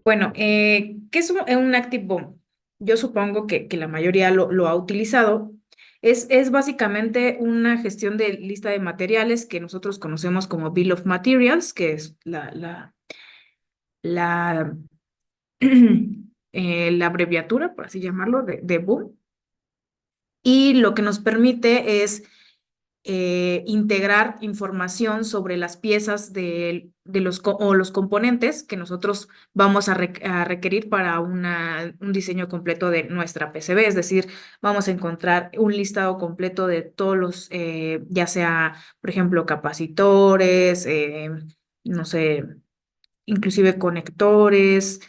Bueno, ¿qué es un Active BOM? Yo supongo que la mayoría lo ha utilizado. Es básicamente una gestión de lista de materiales que nosotros conocemos como Bill of Materials, que es la, la abreviatura, por así llamarlo, de BOM. Y lo que nos permite es integrar información sobre las piezas de o los componentes que nosotros vamos a requerir para un diseño completo de nuestra PCB. Es decir, vamos a encontrar un listado completo de todos los, ya sea, por ejemplo, capacitores, no sé, inclusive conectores,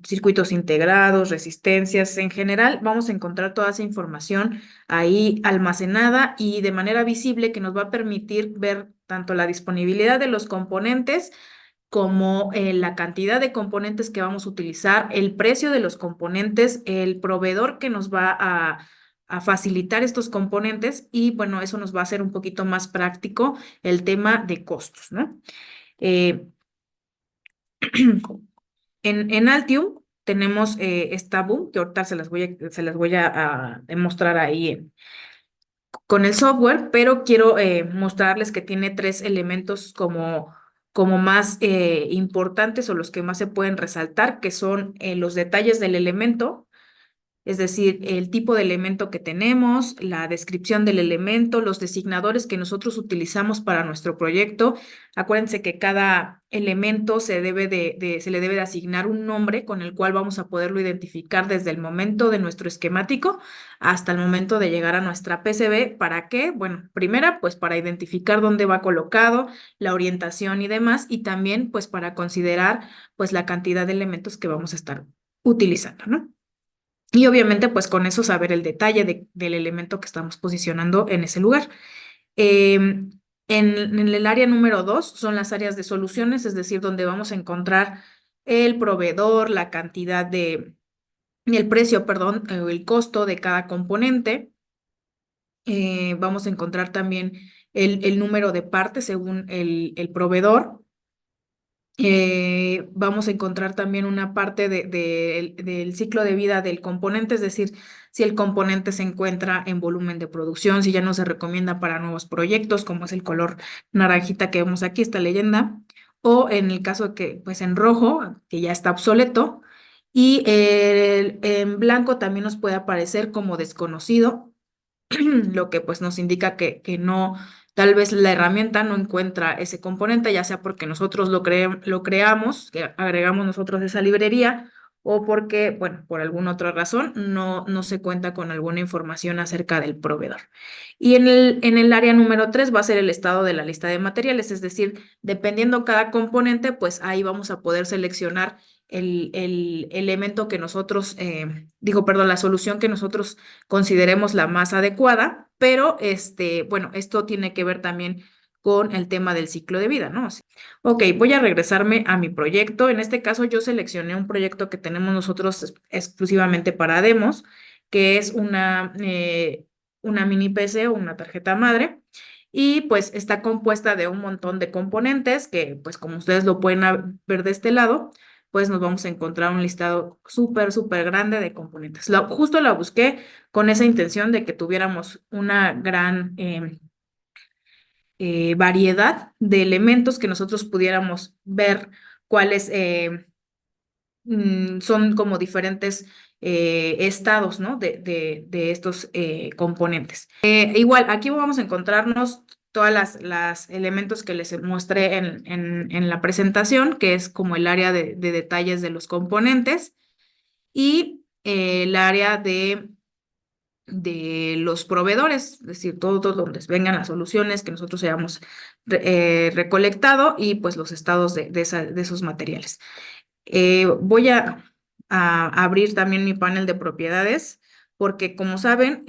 circuitos integrados, resistencias. En general, vamos a encontrar toda esa información ahí almacenada y de manera visible que nos va a permitir ver tanto la disponibilidad de los componentes como la cantidad de componentes que vamos a utilizar, el precio de los componentes, el proveedor que nos va a facilitar estos componentes y bueno, eso nos va a hacer un poquito más práctico el tema de costos, ¿no? Eh, en Altium tenemos esta boom, que ahorita se las voy a mostrar ahí con el software, pero quiero mostrarles que tiene tres elementos como más importantes o los que más se pueden resaltar, que son los detalles del elemento, es decir, el tipo de elemento que tenemos, la descripción del elemento, los designadores que nosotros utilizamos para nuestro proyecto. Acuérdense que cada elemento se le debe de asignar un nombre con el cual vamos a poderlo identificar desde el momento de nuestro esquemático hasta el momento de llegar a nuestra PCB. ¿Para qué? Bueno, primera, pues para identificar dónde va colocado, la orientación y demás, y también pues para considerar pues la cantidad de elementos que vamos a estar utilizando, ¿no? Y obviamente, pues con eso saber el detalle del elemento que estamos posicionando en ese lugar. En el área número 2 son las áreas de soluciones, es decir, donde vamos a encontrar el proveedor, la cantidad el precio, perdón, el costo de cada componente. Vamos a encontrar también el número de partes según el proveedor. Vamos a encontrar también una parte del ciclo de vida del componente, es decir, si el componente se encuentra en volumen de producción, si ya no se recomienda para nuevos proyectos, como es el color naranjita que vemos aquí, esta leyenda, o en el caso de que, pues en rojo, que ya está obsoleto, y en blanco también nos puede aparecer como desconocido, lo que pues nos indica que no, tal vez la herramienta no encuentra ese componente, ya sea porque nosotros lo creamos, que agregamos nosotros esa librería, o porque, bueno, por alguna otra razón no se cuenta con alguna información acerca del proveedor. Y en el área número 3 va a ser el estado de la lista de materiales, es decir, dependiendo cada componente, pues ahí vamos a poder seleccionar el elemento que nosotros, perdón, la solución que nosotros consideremos la más adecuada, pero bueno, esto tiene que ver también con el tema del ciclo de vida, ¿no? Ok, voy a regresarme a mi proyecto. En este caso yo seleccioné un proyecto que tenemos nosotros exclusivamente para demos, que es una mini PC o una tarjeta madre. Y pues está compuesta de un montón de componentes que, pues como ustedes lo pueden ver de este lado, pues nos vamos a encontrar un listado súper, súper grande de componentes. Justo la busqué con esa intención de que tuviéramos una gran variedad de elementos que nosotros pudiéramos ver cuáles son como diferentes estados, ¿no? de estos componentes. Igual, aquí vamos a encontrarnos todas las elementos que les mostré en la presentación, que es como el área de detalles de los componentes y el área de los proveedores, es decir, todos donde vengan las soluciones que nosotros hayamos recolectado y pues los estados de esos materiales. Voy a abrir también mi panel de propiedades porque como saben,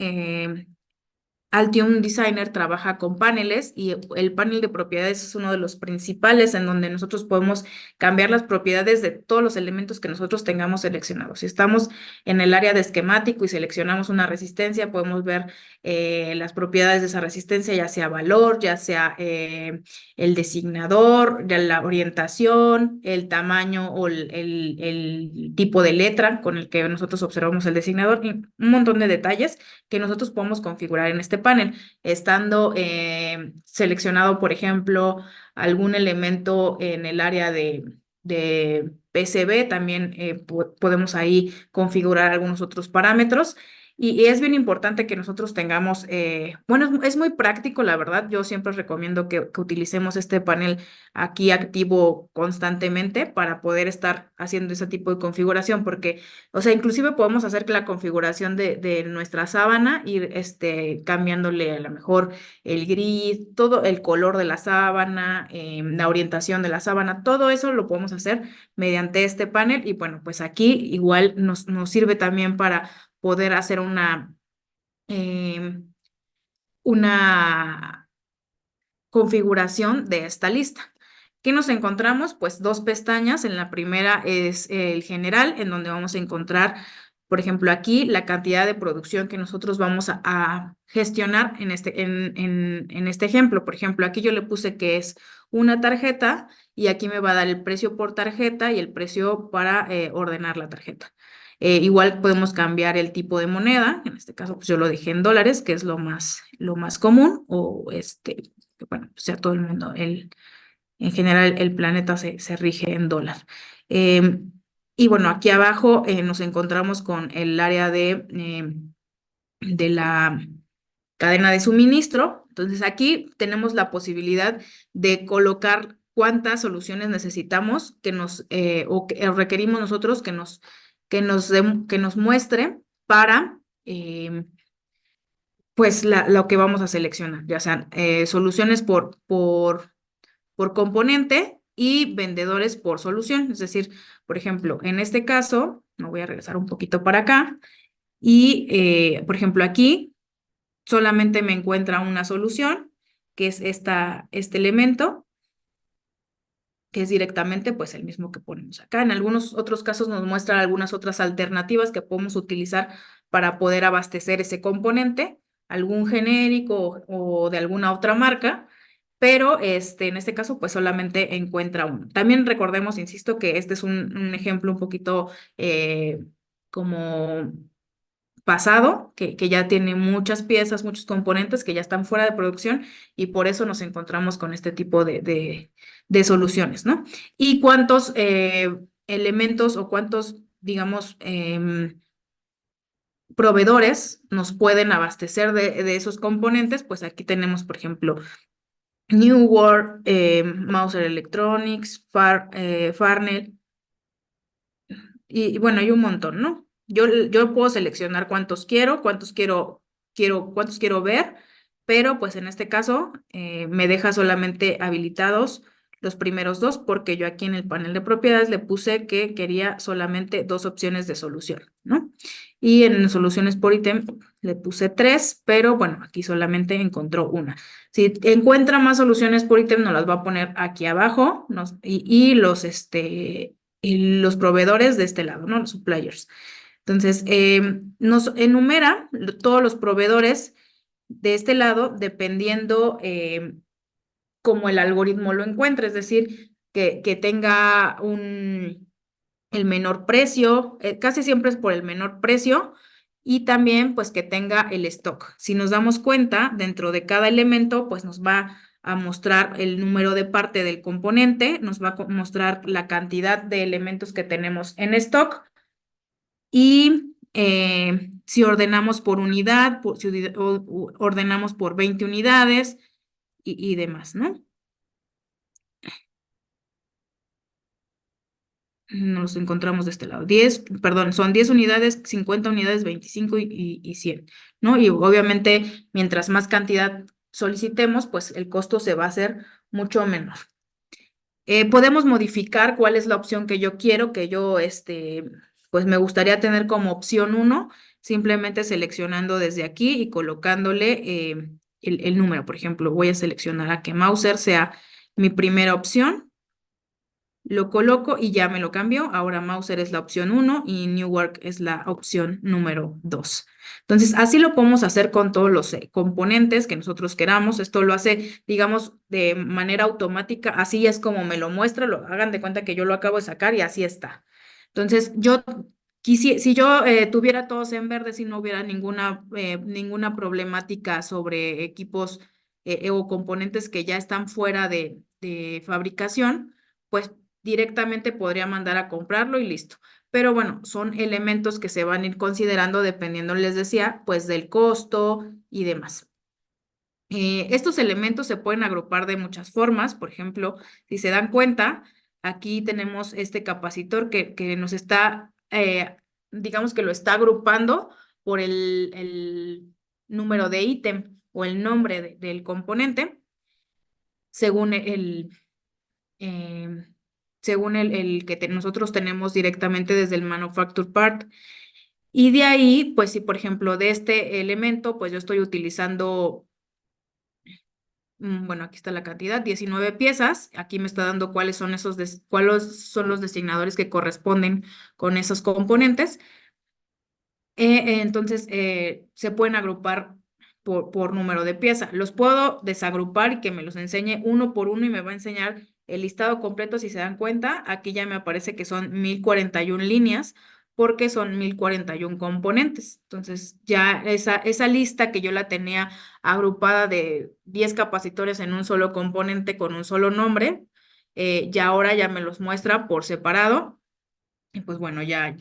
Altium Designer trabaja con paneles y el panel de propiedades es uno de los principales en donde nosotros podemos cambiar las propiedades de todos los elementos que nosotros tengamos seleccionados. Si estamos en el área de esquemático y seleccionamos una resistencia, podemos ver las propiedades de esa resistencia, ya sea valor, ya sea el designador, ya la orientación, el tamaño o el tipo de letra con el que nosotros observamos el designador y un montón de detalles que nosotros podemos configurar en este panel, estando seleccionado, por ejemplo, algún elemento en el área de PCB, también podemos ahí configurar algunos otros parámetros. Y es bien importante que nosotros tengamos, bueno, es muy práctico, la verdad. Yo siempre recomiendo que utilicemos este panel aquí activo constantemente para poder estar haciendo ese tipo de configuración, porque o sea, inclusive podemos hacer que la configuración de nuestra sábana, ir cambiándole a lo mejor el gris, todo el color de la sábana, la orientación de la sábana, todo eso lo podemos hacer mediante este panel y bueno, pues aquí igual nos sirve también para poder hacer una configuración de esta lista. ¿Qué nos encontramos? Pues dos pestañas. En la primera es el general, en donde vamos a encontrar, por ejemplo, aquí la cantidad de producción que nosotros vamos a gestionar en este ejemplo. Por ejemplo, aquí yo le puse que es una tarjeta y aquí me va a dar el precio por tarjeta y el precio para ordenar la tarjeta. Igual podemos cambiar el tipo de moneda. En este caso, pues yo lo dejé en dólares, que es lo más común, o que bueno, o sea, todo el mundo, en general el planeta se rige en dólar. Y bueno, aquí abajo nos encontramos con el área de la cadena de suministro. Entonces aquí tenemos la posibilidad de colocar cuántas soluciones necesitamos o requerimos nosotros que nos muestre para pues lo que vamos a seleccionar, ya sean soluciones por componente y vendedores por solución. Es decir, por ejemplo, en este caso, me voy a regresar un poquito para acá y, por ejemplo, aquí solamente me encuentra una solución, que es este elemento, que es directamente pues el mismo que ponemos acá. En algunos otros casos nos muestra algunas otras alternativas que podemos utilizar para poder abastecer ese componente, algún genérico o de alguna otra marca, pero en este caso pues solamente encuentra uno. También recordemos, insisto, que este es un ejemplo un poquito como pasado, que ya tiene muchas piezas, muchos componentes que ya están fuera de producción y por eso nos encontramos con este tipo de soluciones, ¿no? Y cuántos elementos o cuántos, digamos, proveedores nos pueden abastecer de esos componentes, pues aquí tenemos, por ejemplo, New World, Mouser Electronics, Farnell, y bueno, hay un montón, ¿no? Yo puedo seleccionar cuántos quiero ver, pero pues en este caso me deja solamente habilitados los primeros dos, porque yo aquí en el panel de propiedades le puse que quería solamente dos opciones de solución, ¿no? Y en soluciones por ítem le puse tres, pero bueno, aquí solamente encontró una. Si encuentra más soluciones por ítem, nos las va a poner aquí abajo y los proveedores de este lado, ¿no? Los suppliers. Entonces, nos enumera todos los proveedores de este lado dependiendo cómo el algoritmo lo encuentre, es decir, que tenga el menor precio, casi siempre es por el menor precio, y también pues que tenga el stock. Si nos damos cuenta, dentro de cada elemento pues nos va a mostrar el número de parte del componente, nos va a mostrar la cantidad de elementos que tenemos en stock y si ordenamos por unidad, ordenamos por 20 unidades y demás, ¿no? Nos encontramos de este lado. 10, perdón, son 10 unidades, 50 unidades, 25 y 100, ¿no? Y obviamente, mientras más cantidad solicitemos, pues el costo se va a hacer mucho menor. Podemos modificar cuál es la opción que yo quiero, pues me gustaría tener como opción 1 simplemente seleccionando desde aquí y colocándole el número. Por ejemplo, voy a seleccionar a que Mauser sea mi primera opción. Lo coloco y ya me lo cambió. Ahora Mauser es la opción 1 y Newark es la opción número 2. Entonces, así lo podemos hacer con todos los componentes que nosotros queramos. Esto lo hace, digamos, de manera automática. Así es como me lo muestra. Hagan de cuenta que yo lo acabo de sacar y así está. Entonces, yo si yo tuviera todos en verde, si no hubiera ninguna problemática sobre equipos o componentes que ya están fuera de fabricación, pues directamente podría mandar a comprarlo y listo. Pero bueno, son elementos que se van a ir considerando dependiendo, les decía, pues del costo y demás. Estos elementos se pueden agrupar de muchas formas. Por ejemplo, si se dan cuenta, aquí tenemos este capacitor que nos está, digamos que lo está agrupando por el número de ítem o el nombre del componente según em, el que nosotros tenemos directamente desde el manufacture part. Y de ahí, pues si por ejemplo de este elemento, pues yo estoy utilizando, bueno, aquí está la cantidad, 19 piezas. Aquí me está dando cuáles son los designadores que corresponden con esos componentes. Entonces, se pueden agrupar por número de pieza. Los puedo desagrupar y que me los enseñe uno por uno y me va a enseñar el listado completo. Si se dan cuenta, aquí ya me aparece que son 1041 líneas porque son 1041 componentes. Entonces, ya esa lista que yo la tenía agrupada de 10 capacitores en un solo componente con un solo nombre, ya ahora ya me los muestra por separado. Y pues bueno, ya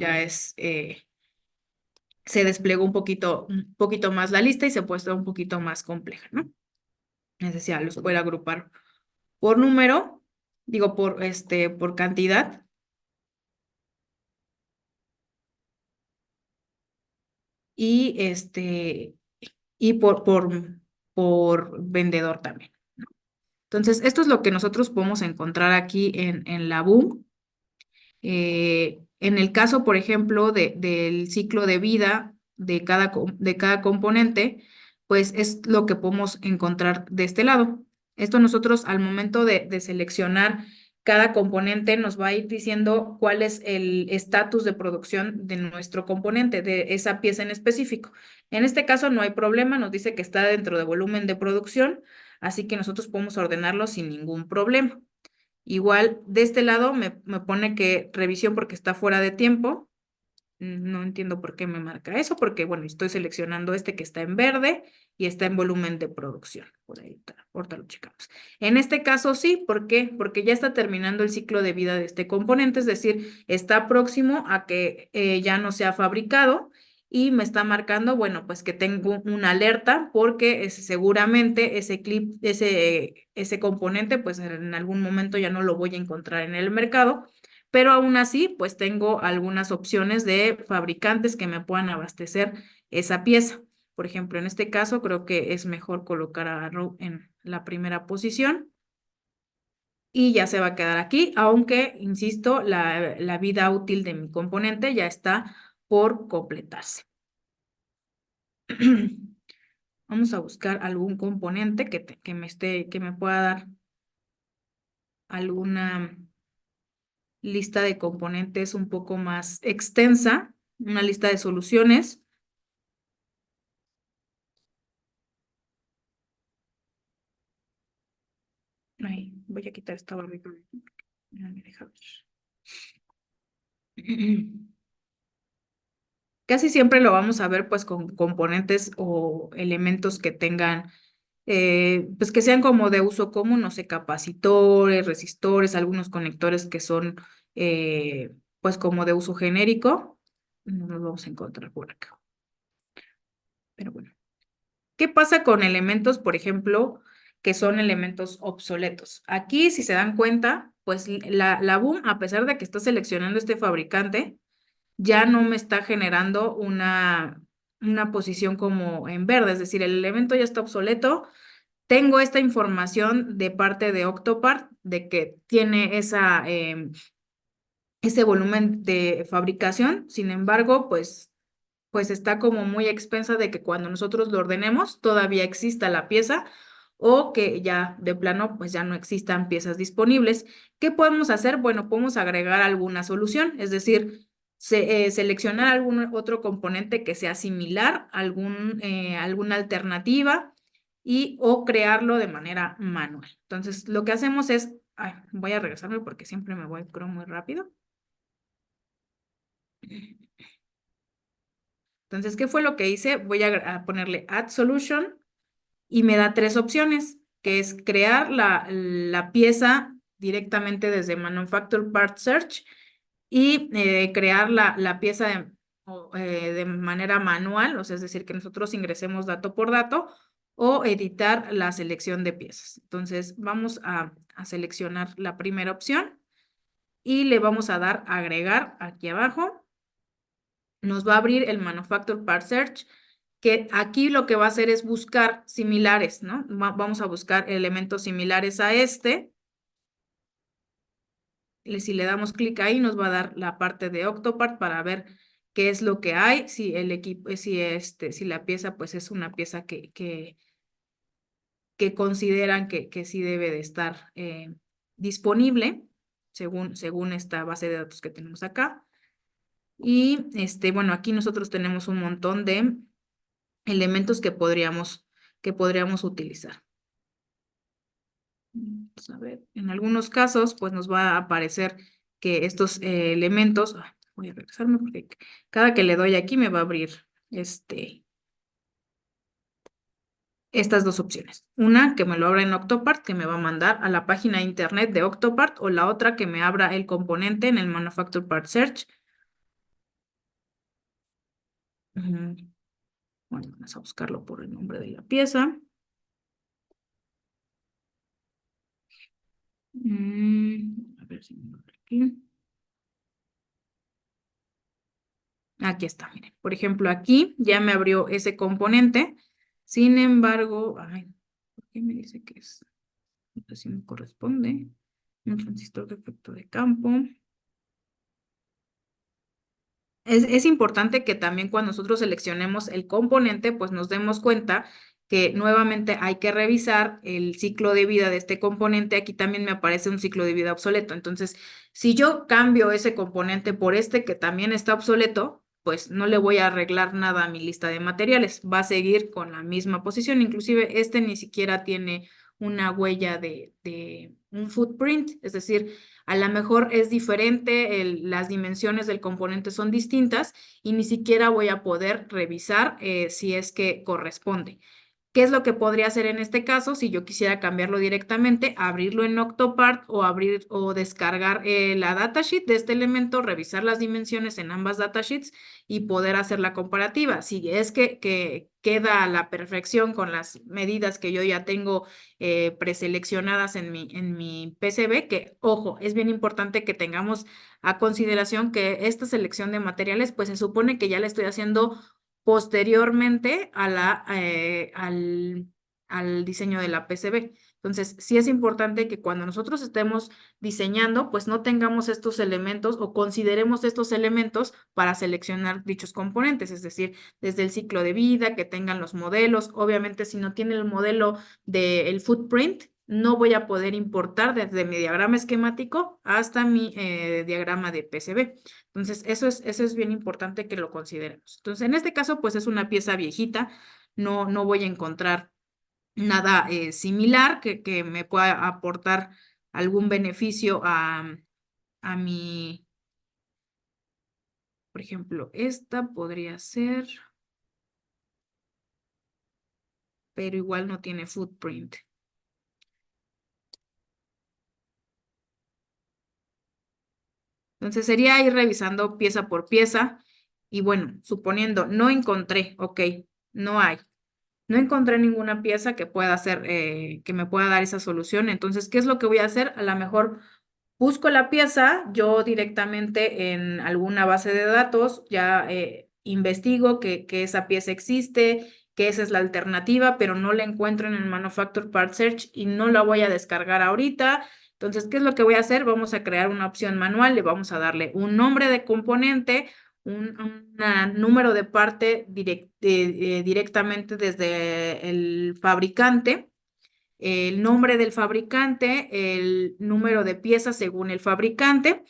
se desplegó un poquito más la lista y se ha puesto un poquito más compleja, ¿no? Es decir, los puede agrupar por número, digo, por cantidad y y por vendedor también. Entonces, esto es lo que nosotros podemos encontrar aquí en la BOOM. En el caso, por ejemplo, del ciclo de vida de cada componente, pues es lo que podemos encontrar de este lado. Esto nosotros al momento de seleccionar cada componente nos va a ir diciendo cuál es el estatus de producción de nuestro componente, de esa pieza en específico. En este caso no hay problema, nos dice que está dentro de volumen de producción, así que nosotros podemos ordenarlo sin ningún problema. Igual, de este lado me pone que revisión porque está fuera de tiempo. No entiendo por qué me marca eso, porque bueno, estoy seleccionando este que está en verde y está en volumen de producción. Por ahí está, ahorita lo checamos. En este caso sí, ¿por qué? Porque ya está terminando el ciclo de vida de este componente, es decir, está próximo a que ya no sea fabricado y me está marcando, bueno, pues que tengo una alerta porque seguramente ese componente, pues en algún momento ya no lo voy a encontrar en el mercado, pero aún así, pues tengo algunas opciones de fabricantes que me puedan abastecer esa pieza. Por ejemplo, en este caso creo que es mejor colocar a Arrow en la primera posición y ya se va a quedar aquí, aunque, insisto, la vida útil de mi componente ya está por completarse. Vamos a buscar algún componente que me pueda dar alguna lista de componentes un poco más extensa, una lista de soluciones. Ay, voy a quitar esta barbita. No me deja ver. Casi siempre lo vamos a ver pues con componentes o elementos que tengan, pues que sean como de uso común, no sé, capacitores, resistores, algunos conectores que son pues como de uso genérico. No los vamos a encontrar por acá. Pero bueno. ¿Qué pasa con elementos, por ejemplo, que son elementos obsoletos? Aquí, si se dan cuenta, pues la BOOM, a pesar de que está seleccionando este fabricante, ya no me está generando una posición como en verde, es decir, el elemento ya está obsoleto. Tengo esta información de parte de Octopart de que tiene ese volumen de fabricación, sin embargo, pues pues está como muy expensa de que cuando nosotros lo ordenemos todavía exista la pieza o que ya de plano pues ya no existan piezas disponibles. ¿Qué podemos hacer? Bueno, podemos agregar alguna solución, es decir, seleccionar algún otro componente que sea similar, alguna alternativa y o crearlo de manera manual. Entonces, lo que hacemos es, ay, voy a regresarme porque siempre me voy creo muy rápido. Entonces, ¿qué fue lo que hice? Voy a ponerle Add Solution y me da tres opciones, que es crear la pieza directamente desde Manufacture Part Search y crear la pieza de manera manual, o sea, es decir, que nosotros ingresemos dato por dato o editar la selección de piezas. Entonces, vamos a seleccionar la primera opción y le vamos a dar agregar aquí abajo. Nos va a abrir el Manufacture Part Search, que aquí lo que va a hacer es buscar similares, ¿no? Vamos a buscar elementos similares a este. Si le damos clic ahí, nos va a dar la parte de Octopart para ver qué es lo que hay, si el equipo, si la pieza pues es una pieza que consideran que sí debe de estar disponible según esta base de datos que tenemos acá. Y bueno, aquí nosotros tenemos un montón de elementos que podríamos utilizar. Vamos a ver, en algunos casos, pues nos va a aparecer que estos elementos, voy a regresarme porque cada que le doy aquí me va a abrir estas dos opciones. Una que me lo abra en Octopart, que me va a mandar a la página de internet de Octopart, o la otra que me abra el componente en el Manufacture Part Search. Bueno, vamos a buscarlo por el nombre de la pieza. A ver si me abre aquí. Aquí está, miren. Por ejemplo, aquí ya me abrió ese componente. Sin embargo, ay, ¿por qué me dice que es? No sé si me corresponde. Un transistor de efecto de campo. Es importante que también cuando nosotros seleccionemos el componente, pues nos demos cuenta que nuevamente hay que revisar el ciclo de vida de este componente. Aquí también me aparece un ciclo de vida obsoleto. Entonces, si yo cambio ese componente por este que también está obsoleto, pues no le voy a arreglar nada a mi lista de materiales. Va a seguir con la misma posición. Inclusive este ni siquiera tiene una huella de un footprint, es decir, a lo mejor es diferente, las dimensiones del componente son distintas y ni siquiera voy a poder revisar si es que corresponde. ¿Qué es lo que podría hacer en este caso? Si yo quisiera cambiarlo directamente, abrirlo en Octopart o abrir o descargar la datasheet de este elemento, revisar las dimensiones en ambas datasheets y poder hacer la comparativa. Si es que queda a la perfección con las medidas que yo ya tengo preseleccionadas en mi PCB, que ojo, es bien importante que tengamos a consideración que esta selección de materiales, pues se supone que ya la estoy haciendo posteriormente al diseño de la PCB. Entonces, sí es importante que cuando nosotros estemos diseñando, pues no tengamos estos elementos o consideremos estos elementos para seleccionar dichos componentes, es decir, desde el ciclo de vida, que tengan los modelos. Obviamente, si no tiene el modelo del footprint, no voy a poder importar desde mi diagrama esquemático hasta mi diagrama de PCB. Entonces, eso es bien importante que lo consideremos. Entonces, en este caso, pues es una pieza viejita, no voy a encontrar nada similar que me pueda aportar algún beneficio a mi, por ejemplo, esta podría ser, pero igual no tiene footprint. Entonces sería ir revisando pieza por pieza y bueno, suponiendo no encontré, ok, no hay. No encontré ninguna pieza que pueda hacer, que me pueda dar esa solución. Entonces, ¿qué es lo que voy a hacer? A lo mejor busco la pieza, yo directamente en alguna base de datos ya investigo que esa pieza existe, que esa es la alternativa, pero no la encuentro en el Manufacture Part Search y no la voy a descargar ahorita. Entonces, ¿qué es lo que voy a hacer? Vamos a crear una opción manual, le vamos a darle un nombre de componente, número de parte directamente desde el fabricante, el nombre del fabricante, el número de piezas según el fabricante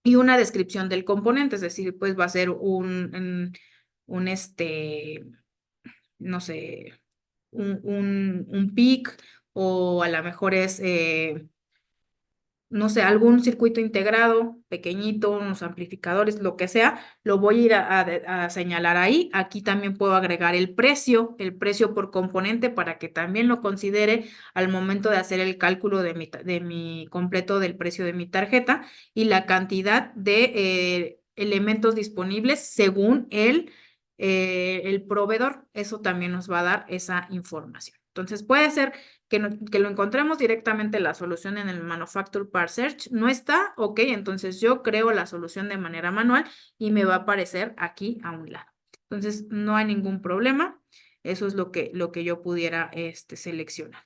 y una descripción del componente, es decir, pues va a ser un no sé, un PIC o a lo mejor es no sé, algún circuito integrado, pequeñito, unos amplificadores, lo que sea, lo voy a ir a señalar ahí. Aquí también puedo agregar el precio por componente para que también lo considere al momento de hacer el cálculo de mi completo del precio de mi tarjeta y la cantidad de elementos disponibles según el proveedor. Eso también nos va a dar esa información. Entonces puede ser que lo encontremos directamente la solución en el Manufacture Part Search. No está, ok, entonces yo creo la solución de manera manual y me va a aparecer aquí a un lado. Entonces no hay ningún problema. Eso es lo que yo pudiera seleccionar.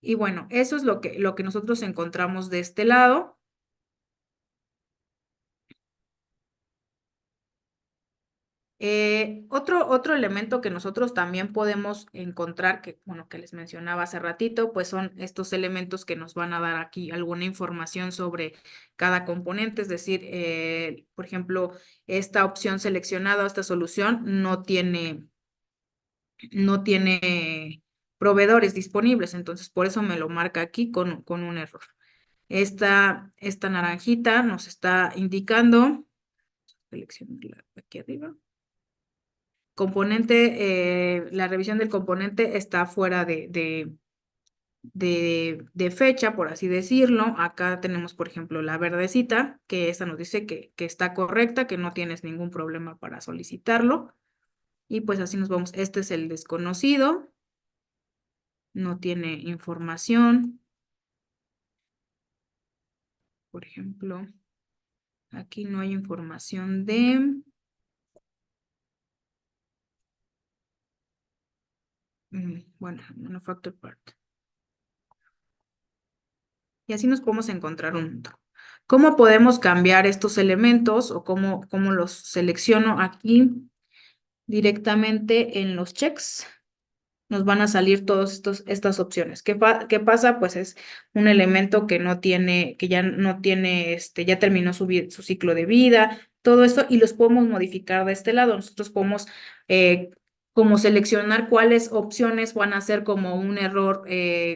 Y bueno, eso es lo que nosotros encontramos de este lado. Otro elemento que nosotros también podemos encontrar, que bueno, que les mencionaba hace ratito, pues son estos elementos que nos van a dar aquí alguna información sobre cada componente, es decir, por ejemplo, esta opción seleccionada, esta solución no tiene proveedores disponibles, entonces por eso me lo marca aquí con un error. Esta naranjita nos está indicando, seleccionarla aquí arriba. Componente, la revisión del componente está fuera de fecha, por así decirlo. Acá tenemos, por ejemplo, la verdecita, que esta nos dice que está correcta, que no tienes ningún problema para solicitarlo. Y pues así nos vamos. Este es el desconocido, no tiene información. Por ejemplo, aquí no hay información de... bueno, manufactured part. Y así nos podemos encontrar un montón. ¿Cómo podemos cambiar estos elementos o cómo los selecciono aquí directamente en los checks? Nos van a salir todas estas opciones. ¿Qué pasa? Pues es un elemento que no tiene, que ya no tiene, ya terminó su ciclo de vida, todo esto, y los podemos modificar de este lado. Nosotros podemos como seleccionar cuáles opciones van a ser como un error,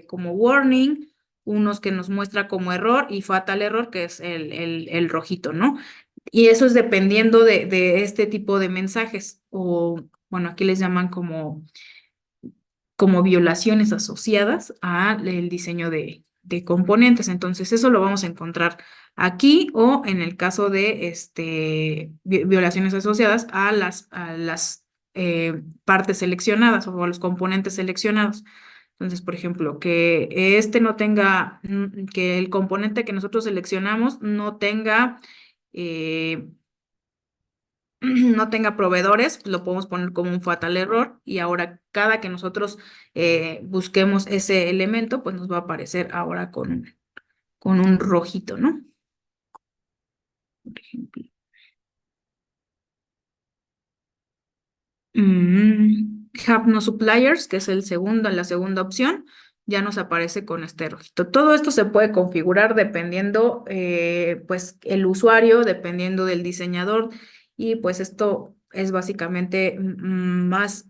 como warning, unos que nos muestra como error y fatal error, que es el rojito, ¿no? Y eso es dependiendo de este tipo de mensajes, o bueno, aquí les llaman como violaciones asociadas al diseño de componentes. Entonces, eso lo vamos a encontrar aquí o en el caso de violaciones asociadas a las partes seleccionadas o a los componentes seleccionados. Entonces, por ejemplo, que no tenga, que el componente que nosotros seleccionamos no tenga no tenga proveedores, lo podemos poner como un fatal error y ahora cada que nosotros busquemos ese elemento, pues nos va a aparecer ahora con un rojito, ¿no? Por ejemplo. Have no suppliers, que es la segunda opción, ya nos aparece con este rojito. Todo esto se puede configurar dependiendo, pues, el usuario, dependiendo del diseñador, y pues esto es básicamente más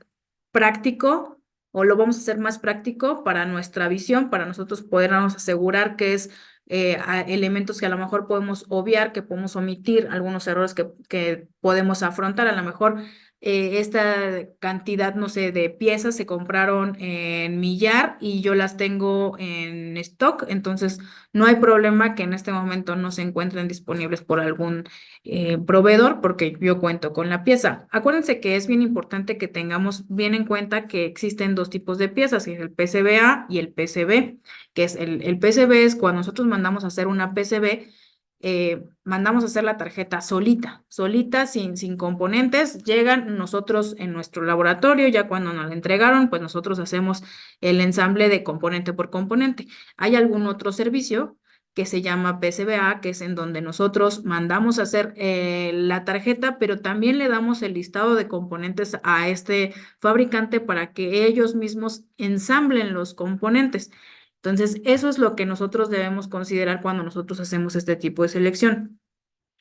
práctico, o lo vamos a hacer más práctico para nuestra visión, para nosotros podernos asegurar que es elementos que a lo mejor podemos obviar, que podemos omitir, algunos errores que podemos afrontar, a lo mejor esta cantidad, no sé, de piezas se compraron en millar y yo las tengo en stock, entonces no hay problema que en este momento no se encuentren disponibles por algún proveedor porque yo cuento con la pieza. Acuérdense que es bien importante que tengamos bien en cuenta que existen dos tipos de piezas, que es el PCBA y el PCB, que es el PCB es cuando nosotros mandamos a hacer una PCB, mandamos a hacer la tarjeta solita, sin componentes, llegan nosotros en nuestro laboratorio, ya cuando nos la entregaron, pues nosotros hacemos el ensamble de componente por componente. ¿Hay algún otro servicio que se llama PCBA, que es en donde nosotros mandamos a hacer la tarjeta, pero también le damos el listado de componentes a este fabricante para que ellos mismos ensamblen los componentes. Entonces, eso es lo que nosotros debemos considerar cuando nosotros hacemos este tipo de selección,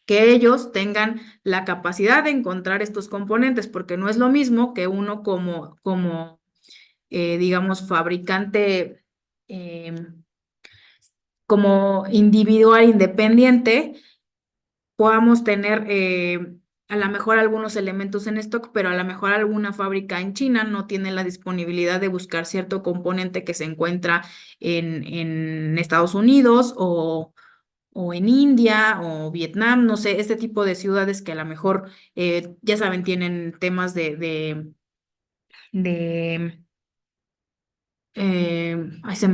que ellos tengan la capacidad de encontrar estos componentes, porque no es lo mismo que uno como digamos, fabricante, como individual independiente, podamos tener a lo mejor algunos elementos en stock, pero a lo mejor alguna fábrica en China no tiene la disponibilidad de buscar cierto componente que se encuentra en Estados Unidos o en India o Vietnam, no sé, este tipo de ciudades que a lo mejor, ya saben, tienen temas de ay, se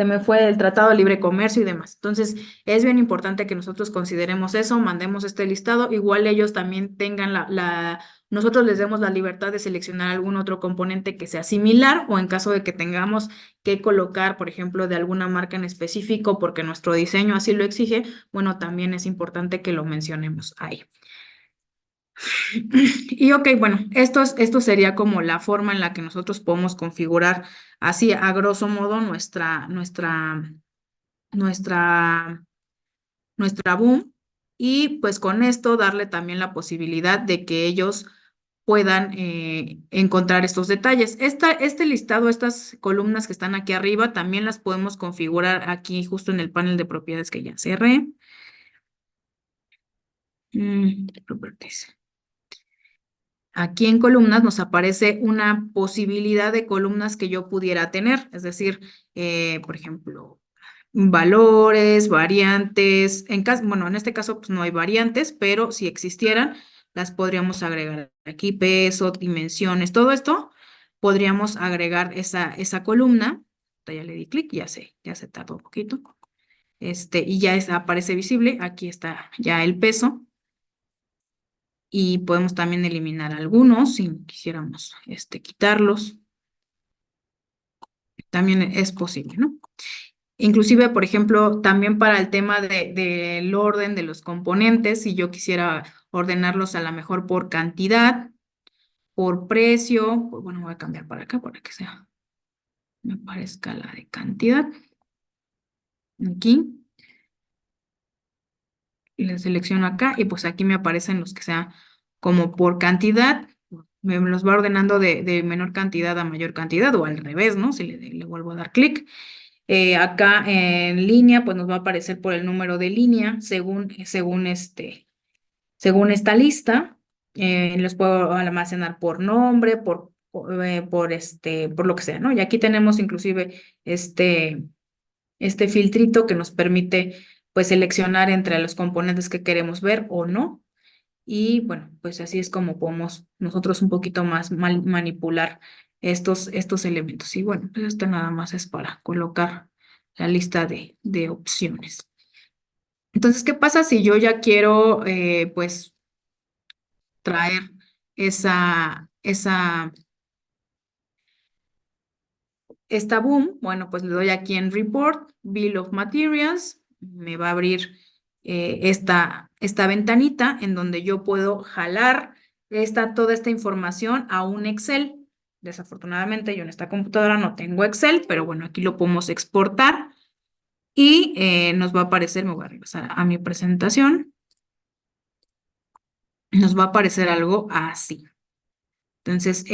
me fue el Tratado de Libre Comercio y demás. Entonces, es bien importante que nosotros consideremos eso, mandemos este listado, igual ellos también tengan nosotros les demos la libertad de seleccionar algún otro componente que sea similar o en caso de que tengamos que colocar, por ejemplo, de alguna marca en específico porque nuestro diseño así lo exige, bueno, también es importante que lo mencionemos ahí. Y ok, bueno, esto sería como la forma en la que nosotros podemos configurar así a grosso modo nuestra, nuestra boom y pues con esto darle también la posibilidad de que ellos puedan encontrar estos detalles. Este listado, estas columnas que están aquí arriba, también las podemos configurar aquí justo en el panel de propiedades que ya cerré. Properties. Aquí en columnas nos aparece una posibilidad de columnas que yo pudiera tener, es decir, por ejemplo, valores, variantes, bueno, en este caso pues no hay variantes, pero si existieran, las podríamos agregar aquí, peso, dimensiones, todo esto, podríamos agregar esa columna. Ya le di clic, ya se tardó un poquito, y ya aparece visible, aquí está ya el peso. Y podemos también eliminar algunos si quisiéramos quitarlos. También es posible, ¿no? Inclusive, por ejemplo, también para el tema del orden de los componentes, si yo quisiera ordenarlos a lo mejor por cantidad, por precio, pues bueno, voy a cambiar para acá para que me parezca la de cantidad. Aquí. Y le selecciono acá y pues aquí me aparecen los que sean como por cantidad, me los va ordenando de menor cantidad a mayor cantidad o al revés, ¿no? Si le vuelvo a dar clic. Acá en línea, pues nos va a aparecer por el número de línea según esta lista. Los puedo almacenar por nombre, por lo que sea, ¿no? Y aquí tenemos inclusive este filtrito que nos permite pues seleccionar entre los componentes que queremos ver o no. Y bueno, pues así es como podemos nosotros un poquito más manipular estos elementos. Y bueno, pues esto nada más es para colocar la lista de opciones. Entonces, ¿qué pasa si yo ya quiero pues traer esta boom? Bueno, pues le doy aquí en Report, Bill of Materials, me va a abrir esta ventanita en donde yo puedo jalar toda esta información a un Excel. Desafortunadamente yo en esta computadora no tengo Excel, pero bueno, aquí lo podemos exportar y nos va a aparecer, me voy a regresar a mi presentación, nos va a aparecer algo así. Entonces,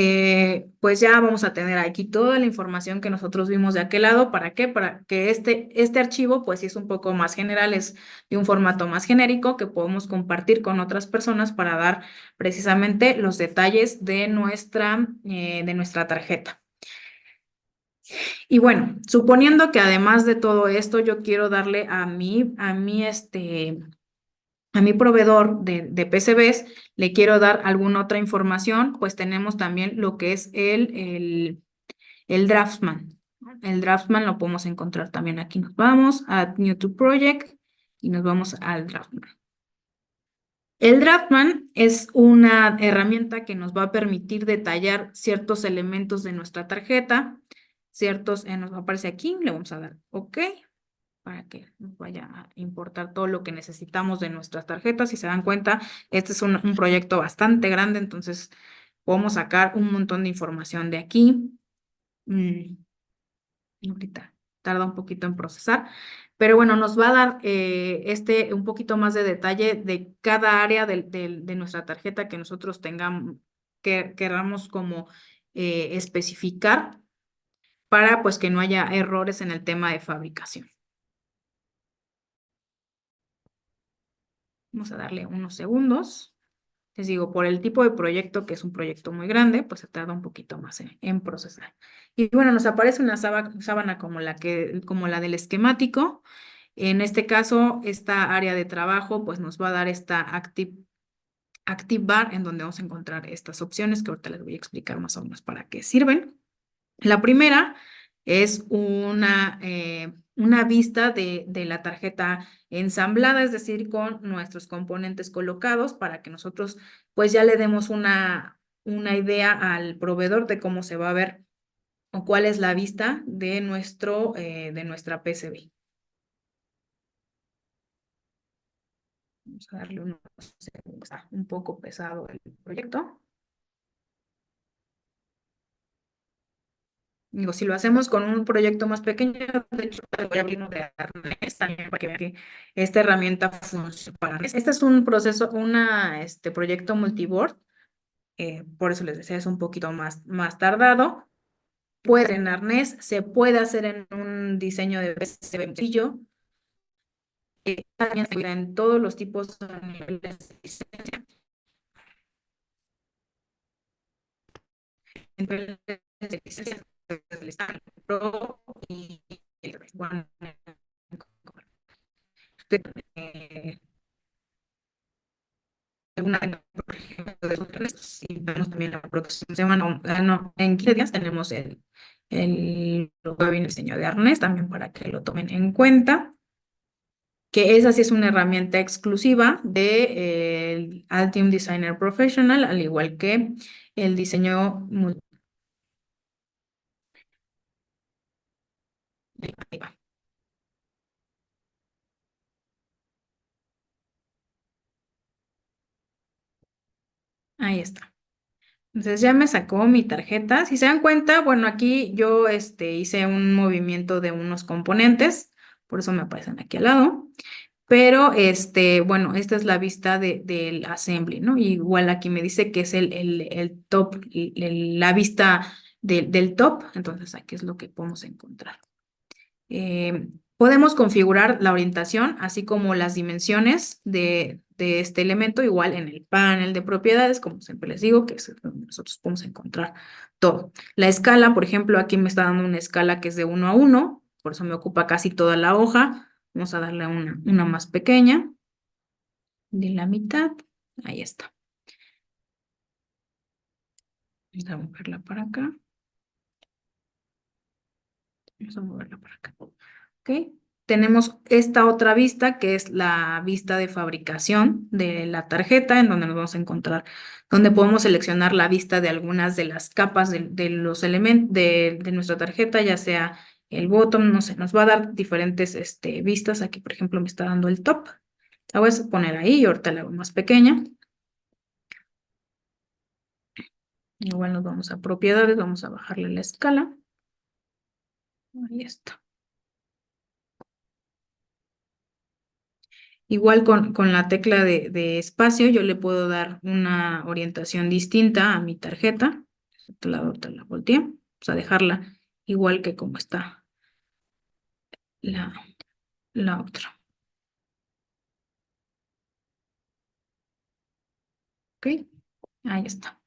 pues ya vamos a tener aquí toda la información que nosotros vimos de aquel lado. ¿Para qué? Para que este archivo, pues sí es un poco más general, es de un formato más genérico que podemos compartir con otras personas para dar precisamente los detalles de nuestra tarjeta. Y bueno, suponiendo que además de todo esto, yo quiero darle a mi proveedor de PCBs, le quiero dar alguna otra información, pues tenemos también lo que es el Draftsman. El Draftsman lo podemos encontrar también aquí. Nos vamos a New to Project y nos vamos al Draftsman. El Draftsman es una herramienta que nos va a permitir detallar ciertos elementos de nuestra tarjeta, nos aparece aquí, le vamos a dar OK. para que nos vaya a importar todo lo que necesitamos de nuestras tarjetas. Si se dan cuenta, este es un proyecto bastante grande, entonces podemos sacar un montón de información de aquí. Ahorita tarda un poquito en procesar, pero bueno, nos va a dar un poquito más de detalle de cada área de nuestra tarjeta que nosotros tengamos, que queramos como especificar para pues que no haya errores en el tema de fabricación. Vamos a darle unos segundos. Les digo, por el tipo de proyecto, que es un proyecto muy grande, pues se tarda un poquito más en procesar. Y bueno, nos aparece una sábana como la del esquemático. En este caso, esta área de trabajo, pues nos va a dar esta Active Bar, en donde vamos a encontrar estas opciones que ahorita les voy a explicar más o menos para qué sirven. La primera es una vista de la tarjeta ensamblada, es decir, con nuestros componentes colocados para que nosotros pues ya le demos una idea al proveedor de cómo se va a ver o cuál es la vista de nuestra PCB. Vamos a darle unos segundos. Está un poco pesado el proyecto. Digo, si lo hacemos con un proyecto más pequeño, de hecho, voy a abrir uno de Arnés también para que vean que esta herramienta funciona para Arnés. Este es un proyecto multiboard, por eso les decía, es un poquito más tardado. Puede ser en arnés, se puede hacer en un diseño de PCB sencillo. También se puede en todos los tipos de niveles de licencia. En niveles de licencia, el estándar Pro y el One. Alguna por ejemplo, de sus y vemos también la próxima semana, no, en 15 días tenemos el webinar diseño de arnés también para que lo tomen en cuenta, que esa sí es una herramienta exclusiva de Altium Designer Professional, al igual que el diseño ahí está. Entonces ya me sacó mi tarjeta. Si se dan cuenta, bueno, aquí yo hice un movimiento de unos componentes, por eso me aparecen aquí al lado. Pero, bueno, esta es la vista del assembly, ¿no? Igual aquí me dice que es el top, la vista del top, entonces aquí es lo que podemos encontrar. Podemos configurar la orientación, así como las dimensiones de este elemento, igual en el panel de propiedades, como siempre les digo, que es donde nosotros podemos encontrar todo. La escala, por ejemplo, aquí me está dando una escala que es de 1 a 1, por eso me ocupa casi toda la hoja. Vamos a darle una más pequeña, de la mitad, ahí está. Vamos a moverla para acá. Vamos a moverla para acá. Ok. Tenemos esta otra vista que es la vista de fabricación de la tarjeta, en donde nos vamos a encontrar, donde podemos seleccionar la vista de algunas de las capas de los elementos de nuestra tarjeta, ya sea el bottom, no sé, nos va a dar diferentes vistas. Aquí, por ejemplo, me está dando el top. La voy a poner ahí y ahorita la hago más pequeña. Igual nos vamos a propiedades, vamos a bajarle la escala. Ahí está. Igual con la tecla de espacio, yo le puedo dar una orientación distinta a mi tarjeta. Te la volteé. Vamos a dejarla igual que como está la, la otra. ¿Ok? Ahí está.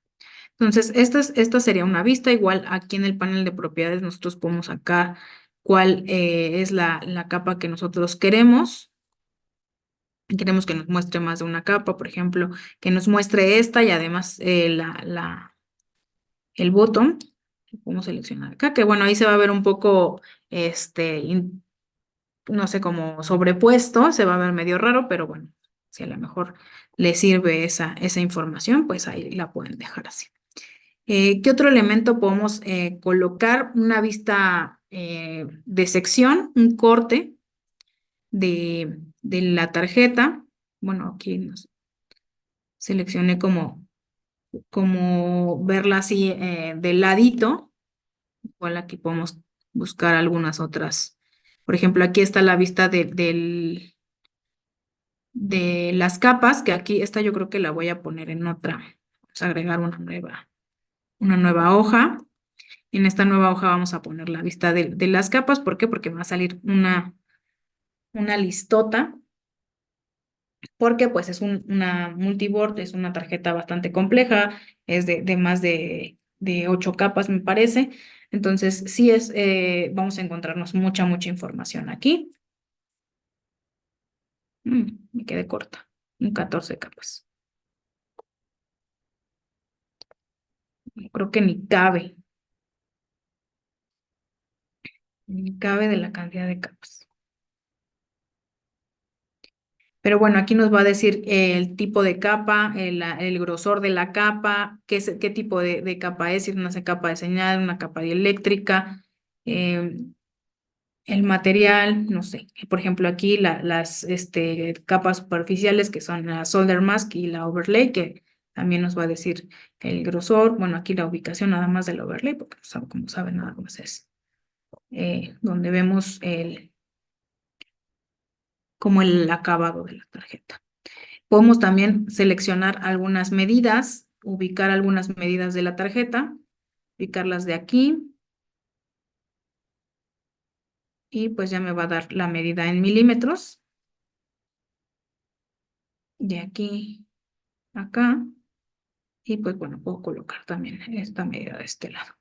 Entonces, esta sería una vista. Igual aquí en el panel de propiedades nosotros podemos sacar cuál es la capa que nosotros queremos. Queremos que nos muestre más de una capa, por ejemplo, que nos muestre esta y además el botón. Lo podemos seleccionar acá, que bueno, ahí se va a ver un poco, no sé, como sobrepuesto, se va a ver medio raro, pero bueno, si a lo mejor le sirve esa información, pues ahí la pueden dejar así. ¿Qué otro elemento podemos colocar? Una vista de sección, un corte. de la tarjeta. Bueno, aquí seleccioné como verla así de ladito. Igual aquí podemos buscar algunas otras. Por ejemplo, aquí está la vista de las capas, que aquí esta yo creo que la voy a poner en otra. Vamos a agregar una nueva hoja. En esta nueva hoja vamos a poner la vista de las capas. ¿Por qué? Porque va a salir una listota, porque pues es una multiboard, es una tarjeta bastante compleja, es de más de 8 capas, me parece. Entonces, sí vamos a encontrarnos mucha información aquí. Me quedé corta, 14 capas. Creo que ni cabe de la cantidad de capas. Pero bueno, aquí nos va a decir el tipo de capa, el grosor de la capa, qué tipo de capa es, si es una capa de señal, una capa dieléctrica, eh, el material, no sé. Por ejemplo, aquí las capas superficiales que son la solder mask y la overlay, que también nos va a decir el grosor. Bueno, aquí la ubicación nada más del overlay, porque como saben, nada más es donde vemos como el acabado de la tarjeta. Podemos también seleccionar algunas medidas, ubicar algunas medidas de la tarjeta, ubicarlas de aquí, y pues ya me va a dar la medida en milímetros, de aquí a acá, y pues bueno, puedo colocar también esta medida de este lado.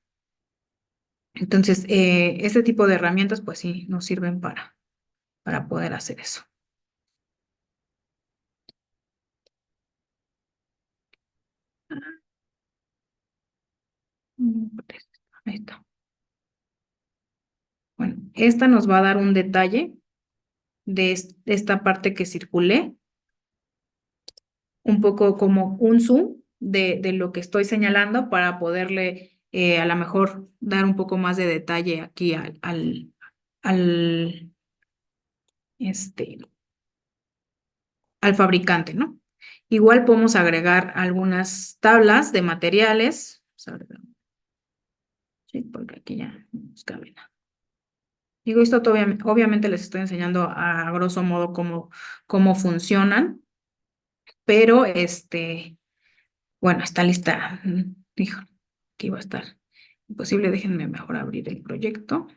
Entonces, este tipo de herramientas pues sí nos sirven para poder hacer eso. Ahí está. Bueno, esta nos va a dar un detalle de esta parte que circulé, un poco como un zoom de lo que estoy señalando para poderle a lo mejor dar un poco más de detalle aquí al, este, al fabricante, ¿no? Igual podemos agregar algunas tablas de materiales. Vamos a agregar, sí, porque aquí ya no nos cabe nada. Digo, esto obviamente les estoy enseñando a grosso modo cómo funcionan, pero bueno, está lista. Dijo, que iba a estar imposible. Déjenme mejor abrir el proyecto.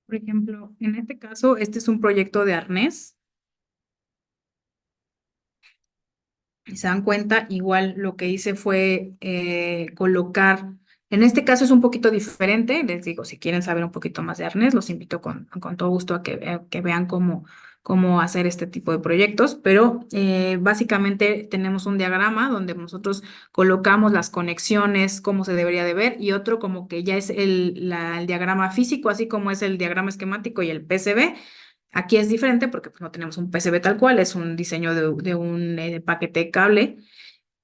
Por ejemplo, en este caso, este es un proyecto de arnés. Y se dan cuenta, igual lo que hice fue colocar, en este caso es un poquito diferente, les digo, si quieren saber un poquito más de arnés, los invito con todo gusto a que vean cómo hacer este tipo de proyectos, pero básicamente tenemos un diagrama donde nosotros colocamos las conexiones, cómo se debería de ver, y otro como que ya es el diagrama físico, así como es el diagrama esquemático y el PCB. Aquí es diferente porque pues, no tenemos un PCB tal cual, es un diseño de un paquete de cable,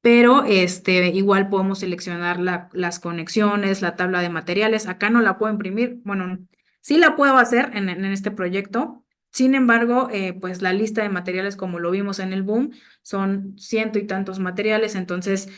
pero igual podemos seleccionar las conexiones, la tabla de materiales. Acá no la puedo imprimir, bueno, sí la puedo hacer en este proyecto. Sin embargo, pues la lista de materiales, como lo vimos en el boom, son ciento y tantos materiales, entonces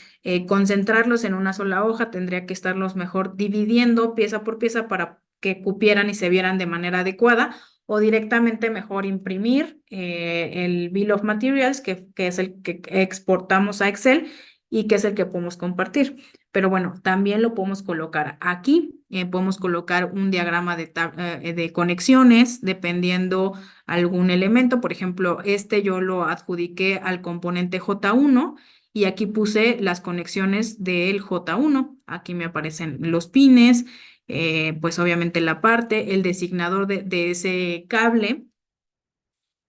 concentrarlos en una sola hoja tendría que estarlos mejor dividiendo pieza por pieza para que cupieran y se vieran de manera adecuada, o directamente mejor imprimir el Bill of Materials, que es el que exportamos a Excel y que es el que podemos compartir. Pero bueno, también lo podemos colocar aquí. Podemos colocar un diagrama de conexiones dependiendo algún elemento. Por ejemplo, yo lo adjudiqué al componente J1 y aquí puse las conexiones del J1. Aquí me aparecen los pines, pues obviamente la parte, el designador de ese cable,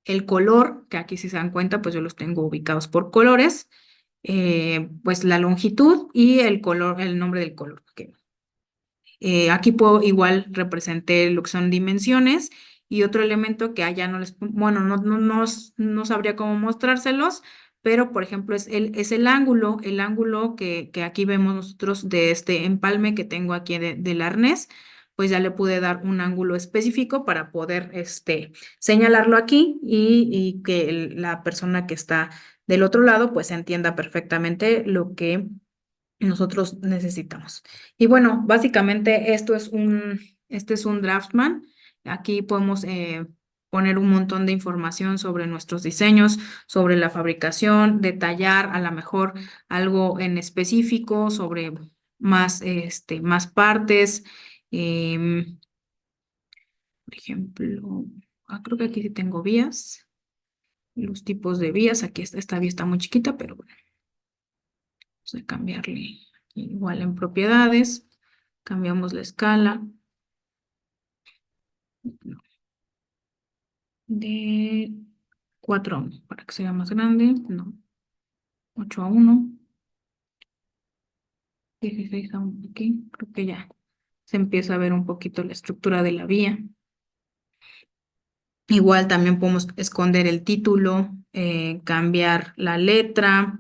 el color, que aquí si se dan cuenta, pues yo los tengo ubicados por colores, pues la longitud y el color, el nombre del color. Aquí puedo igual representé lo que son dimensiones y otro elemento que allá no les, bueno, no sabría cómo mostrárselos, pero por ejemplo es el ángulo que aquí vemos nosotros de este empalme que tengo aquí del arnés, pues ya le pude dar un ángulo específico para poder señalarlo aquí y que la persona que está del otro lado pues entienda perfectamente lo que nosotros necesitamos. Y bueno, básicamente este es un Draftman. Aquí podemos poner un montón de información sobre nuestros diseños, sobre la fabricación, detallar a lo mejor algo en específico sobre más partes. Por ejemplo, creo que aquí sí tengo vías, los tipos de vías. Aquí esta vía está muy chiquita, pero bueno. Vamos a cambiarle igual en propiedades, cambiamos la escala de 4:1 para que sea más grande, no, 8:1, 16:1 aquí, creo que ya se empieza a ver un poquito la estructura de la vía. Igual también podemos esconder el título, cambiar la letra,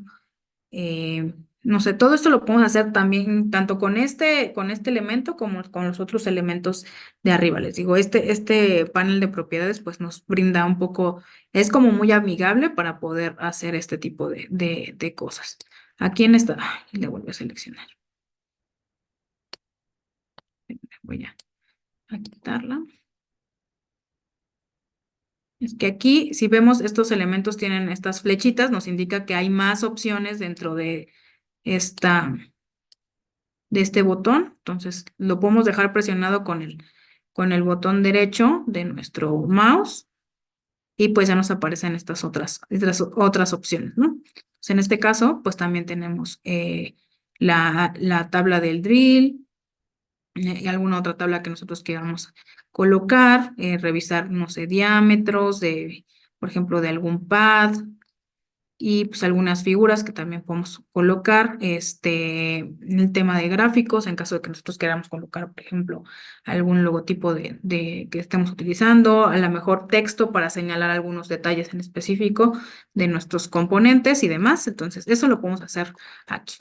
no sé, todo esto lo podemos hacer también tanto con este elemento como con los otros elementos de arriba. Les digo, este panel de propiedades pues nos brinda un poco, es como muy amigable para poder hacer este tipo de cosas. Aquí en esta, le vuelvo a seleccionar. Voy a quitarla. Es que aquí, si vemos estos elementos tienen estas flechitas, nos indica que hay más opciones dentro de esta de este botón. Entonces lo podemos dejar presionado con el botón derecho de nuestro mouse y pues ya nos aparecen estas otras opciones, ¿no? Entonces, en este caso, pues también tenemos la tabla del drill y alguna otra tabla que nosotros queramos colocar, revisar, no sé, diámetros por ejemplo, de algún pad, y pues algunas figuras que también podemos colocar, en el tema de gráficos, en caso de que nosotros queramos colocar, por ejemplo, algún logotipo de que estemos utilizando, a lo mejor texto para señalar algunos detalles en específico de nuestros componentes y demás. Entonces, eso lo podemos hacer aquí.